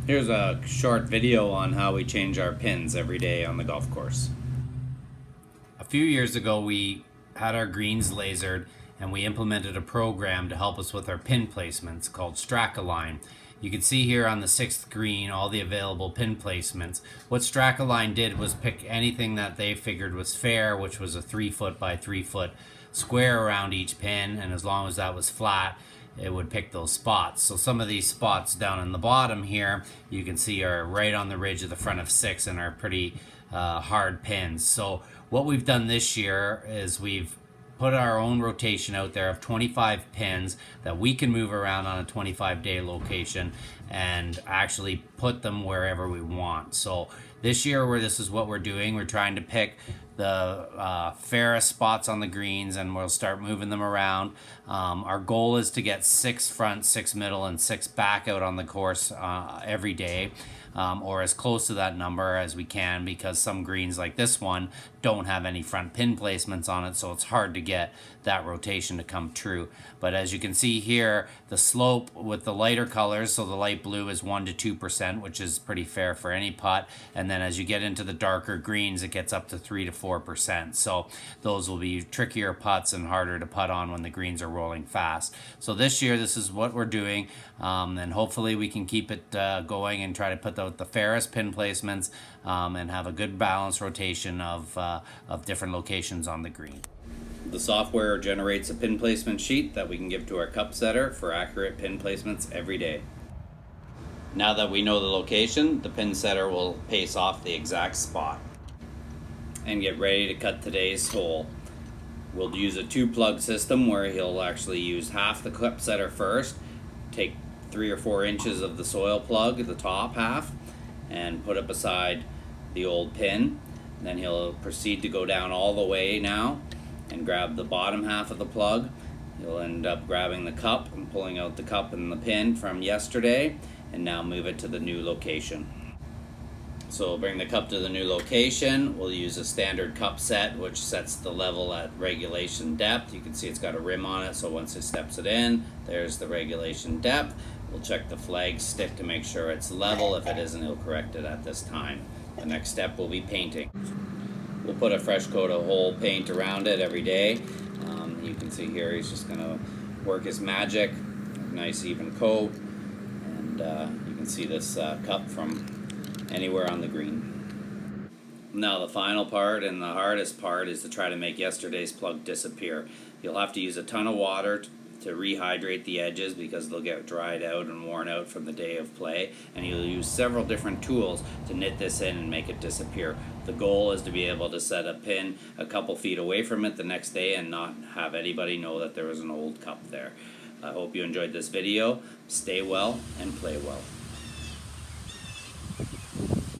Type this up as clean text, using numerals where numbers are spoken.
Here's a short video on how we change our pins every day on the golf course. A few years ago we had our greens lasered and we implemented a program to help us with our pin placements called Strakaline. You can see here on the 6th green all the available pin placements. What Strakaline did was pick anything that they figured was fair, which was a 3-foot by 3-foot square around each pin, and as long as that was flat, it would pick those spots. So some of these spots down in the bottom here, you can see are right on the ridge of the front of 6 and are pretty hard pins. So what we've done this year is we've put our own rotation out there of 25 pins that we can move around on a 25-day location and actually put them wherever we want. So this year, this is what we're doing. We're trying to pick the fairest spots on the greens, and we'll start moving them around. Our goal is to get 6 front, 6 middle, and 6 back out on the course every day. Or as close to that number as we can, because some greens like this one don't have any front pin placements on it, so it's hard to get that rotation to come true. But as you can see here, the slope with the lighter colors, so the light blue is 1 to 2%, which is pretty fair for any putt, and then as you get into the darker greens, it gets up to 3 to 4%. So those will be trickier putts and harder to putt on when the greens are rolling fast. So this year, this is what we're doing, and hopefully we can keep it going and try to put the fairest pin placements and have a good balanced rotation of different locations on the green. The software generates a pin placement sheet that we can give to our cup setter for accurate pin placements every day. Now that we know the location, the pin setter will pace off the exact spot and get ready to cut today's hole. We'll use a 2-plug system where he'll actually use half the cup setter first, take 3 or 4 inches of the soil plug, the top half, and put it beside the old pin. Then he'll proceed to go down all the way now and grab the bottom half of the plug. He'll end up grabbing the cup and pulling out the cup and the pin from yesterday, and now move it to the new location. So we'll bring the cup to the new location. We'll use a standard cup set, which sets the level at regulation depth. You can see it's got a rim on it, so once he steps it in, there's the regulation depth. We'll check the flag stick to make sure it's level. If it isn't, he'll correct it at this time. The next step will be painting. We'll put a fresh coat of whole paint around it every day. You can see here he's just going to work his magic. Nice even coat. And you can see this cup from anywhere on the green. Now the final part and the hardest part is to try to make yesterday's plug disappear. You'll have to use a ton of water to rehydrate the edges because they'll get dried out and worn out from the day of play, and you'll use several different tools to knit this in and make it disappear. The goal is to be able to set a pin a couple feet away from it the next day and not have anybody know that there was an old cup there. I hope you enjoyed this video. Stay well and play well.